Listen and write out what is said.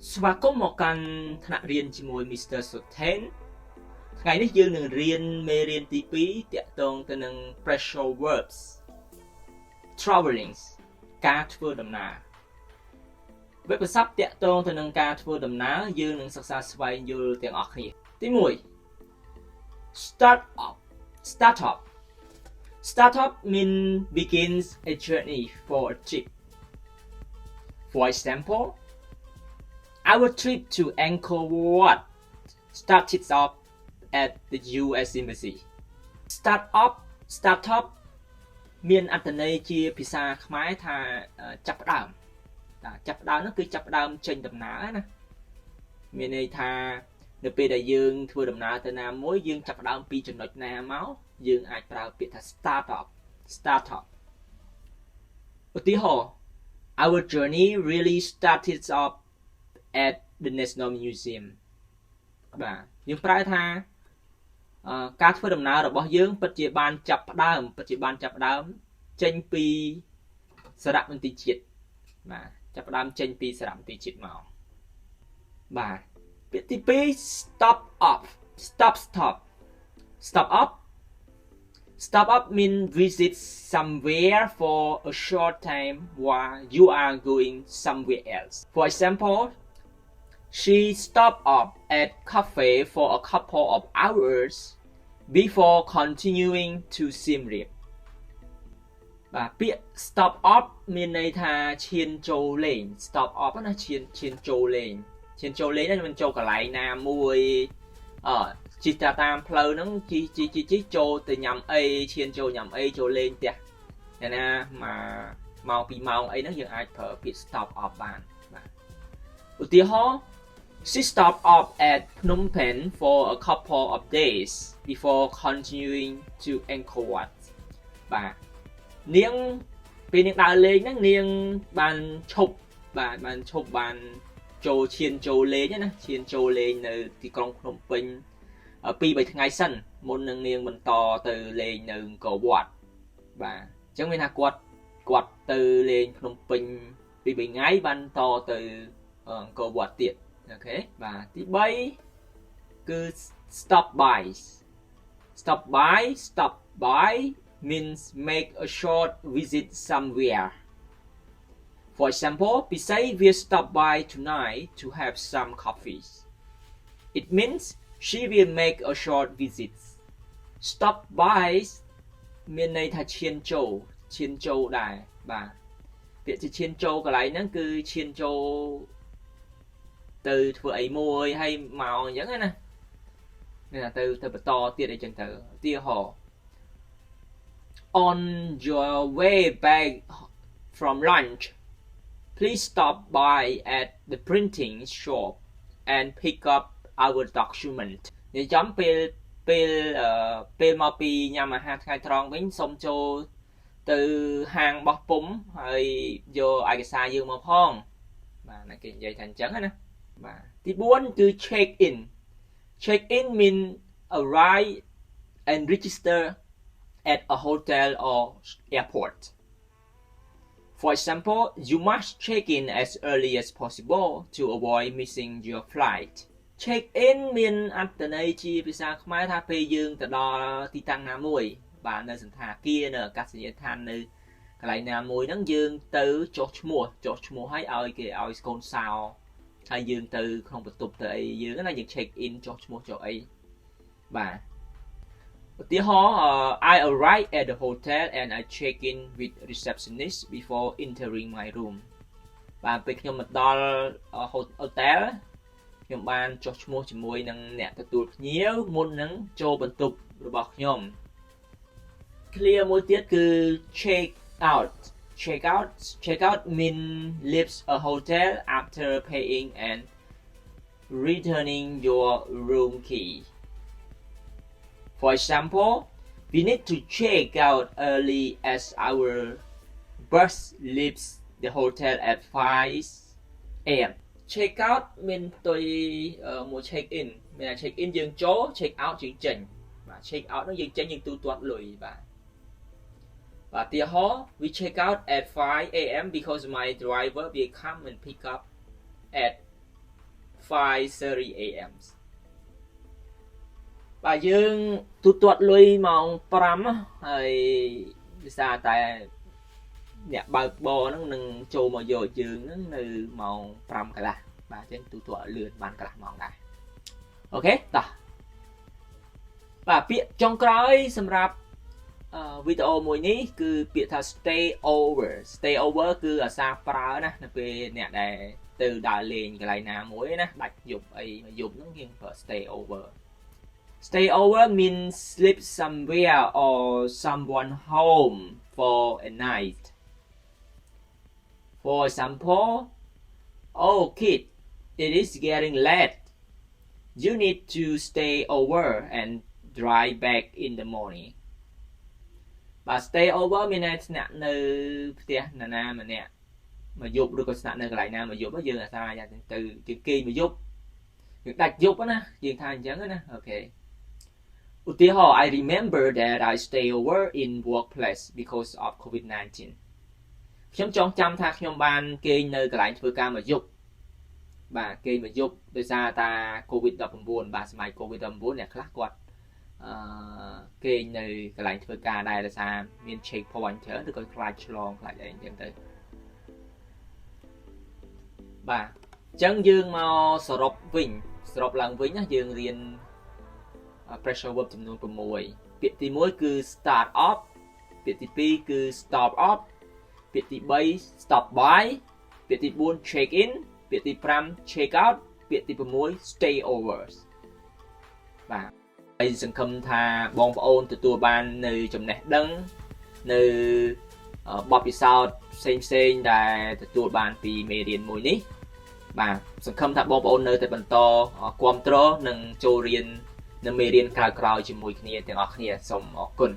ស្វាគមន៍មកកាន់ថ្នាក់រៀនជាមួយ Mr. Soten ថ្ងៃនេះយើងនឹងរៀនមេរៀនទី2ទាក់ទងទៅនឹង pressure verbs traveling ការធ្វើដំណើរវិបស័ព្ទទាក់ទងទៅនឹងការធ្វើដំណើរយើងនឹងសិក្សាស្វែងយល់ទាំងអស់គ្នាទី1 start up means begins a journey for a trip. For example, our trip to Angkor Wat started off at the US Embassy. Start up មានអត្ថន័យជាភាសាខ្មែរថាចាប់ផ្ដើមចាប់ផ្ដើមនោះគឺចាប់ផ្ដើមចេញដំណើរណាមានន័យថានៅពេលដែលយើងធ្វើដំណើរទៅណាមួយយើងចាប់ផ្ដើមពីចំណុចណាមកយើងអាចប្រើពាក្យថា start up ឧទាហរណ៍ Our journey really started off at the National Museum បាទយើងប្រើថាការធ្វើដំណើររបស់យើងពិតជាបានចាប់ផ្ដើមចេញពីសារមន្ទីរជាតិបាទចាប់ផ្ដើមចេញពីសារមន្ទីរជាតិមកបាទពាក្យទី2 stop up mean visit somewhere for a short time while you are going somewhere else. For example, she stopped off at cafe for a couple of hours before continuing to Siem Reap. បាទពាក្យ stop off មានន័យថាឈានចូលលេង stop off ណាឈានចូលលេងហ្នឹងមិនចូលកន្លែងណាមួយជិះតាមផ្លូវហ្នឹងជិះចូលទៅញ៉ាំអីឈានចូលញ៉ាំអីចូលលេងផ្ទះអ្នកណាមកពីម៉ោងអីហ្នឹងយើងអាចប្រើពាក្យ stop off បានបាទឧទាហរណ៍ She stopped off at Phnom Penh for a couple of days before continuing to Angkor Wat បាទនាងពេលនាងដើរលេងហ្នឹងនាងបានឈប់បានចូលឈានចូលលេងណាឈានចូលលេងនៅទីក្រុងភ្នំពេញ2-3 ថ្ងៃសិនមុននឹងនាងបន្តទៅលេងនៅអង្គរវត្តបាទអញ្ចឹងមានថាគាត់ទៅលេងភ្នំពេញ2-3 ថ្ងៃបានតទៅអង្គរវត្តទៀតអូខេបាទទី3គឺ stop by means make a short visit somewhere. For example, Pisay will stop by tonight to have some coffee. It means she will make a short visit. Stop by មានន័យថាឈានចូលដែរបាទពាក្យជាឈានចូលកន្លែងហ្នឹងគឺឈានចូលទៅធ្វើអីមួយហើយមកអញ្ចឹងណាមានថាទៅបន្តទៀតអីចឹងទៅឧទាហរណ៍ On your way back from lunch, please stop by at the printing shop and pick up our document. និយាយចំពេលមកពីញ៉ាំអាហារថ្ងៃត្រង់វិញសូមចូលទៅហាងបោះពុម្ពហើយយកឯកសារយើងមកផងបាទគេនិយាយថាអញ្ចឹងណាបាទទី4គឺ check in mean arrive and register at a hotel or airport. For example, you must check in as early as possible to avoid missing your flight. Check in មានអត្ថន័យជាភាសាខ្មែរថាពេលយើងទៅដល់ទីតាំងណាមួយបាទនៅសន្តាគារនៅអាកាសយានដ្ឋាននៅកន្លែងណាមួយហ្នឹងយើងទៅចុះឈ្មោះឲ្យគេឲ្យស្កូនសោហើយយើងទៅក្នុងបន្ទប់ទៅអីយើងណាយើង check in ចុះឈ្មោះចុះអីបាទឧទាហរណ៍ I arrived at the hotel and I check in with receptionist before entering my room បាទពេលខ្ញុំមកដល់ hotel ខ្ញុំបានចុះឈ្មោះជាមួយនឹងអ្នកទទួលភ្ញៀវមុននឹងចូលបន្ទប់របស់ខ្ញុំ clear មួយទៀតគឺ check out mean leaves a hotel after paying and returning your room key. For example, we need to check out early as our bus leaves the hotel at 5 a.m. Check out មានផ្ទុយមួយ check in មានថា check in យើងចូល check out យើងចេញបាទ check out នោះយើងចេញយើងទូទាត់លុយបាទឧទាហរណ៍ we check out at 5 a.m. because my driver will come and pick up at 5:30 a.m. បាទយើងទូទាត់លុយម៉ោង5ហើយវាសារតែអ្នកបើកបរហ្នឹងនឹងចូលមកយកយើងហ្នឹងនៅម៉ោង5កន្លះបាទអញ្ចឹងទូទាត់លឿនបានកន្លះម៉ោងដែរអូខេតោះបាទពាក្យចុងក្រោយសម្រាប់វីដេអូមួយនេះគឺពាក្យថា stay over គឺអាសាប្រើណានៅពេលអ្នកដែលទៅដើរលេងកន្លែងណាមួយណាដាច់យប់អីមកយប់ហ្នឹងយើងប្រើ stay over means sleep somewhere or someone home for a night. For example, oh kid, it is getting late. You need to stay over and drive back in the morning. But stay over មានន័យស្នាក់នៅផ្ទះនរណាម្នាក់មកយប់ឬក៏ស្នាក់នៅកន្លែងណាមកយប់យើងអាសាយ៉ាងទៅជាគេមកយប់យើងដាច់យប់ណាយើងថាអញ្ចឹងណាអូខេឧទាហរណ៍ I remember that I stay over in workplace because of COVID-19 ខ្ញុំចងចាំថាខ្ញុំបានគេងនៅកន្លែងធ្វើការមកយប់បាទគេមកយប់ដោយសារតា COVID-19 បាទសម័យ COVID-19 អ្នកខ្លះគាត់គេងនៅកន្លែងធ្វើការដែរដោយសារមាន check point ច្រើនឬក៏ខ្លាចឆ្លងខ្លាចអីអញ្ចឹងទៅបាទអញ្ចឹងយើងមកសរុបឡើងវិញណាយើងរៀន pressure verb ចំនួន6ពាក្យទី1គឺ start up ពាក្យទី2គឺ stop up ពាក្យទី3 stop by ពាក្យទី4 check in ពាក្យទី5 check out ពាក្យទី6 stay over បាទហើយសង្ឃឹមថាបងប្អូនទទួលបាននៅចំណេះដឹងនៅបទពិសោធន៍ផ្សេងៗដែលទទួលបានពីមេរៀនមួយនេះបាទសង្ឃឹមថាបងប្អូននៅតែបន្តគាំទ្រនិងចូលរៀននៅមេរៀនក្រោយៗជាមួយគ្នាទាំងអស់គ្នាសូមអរគុណ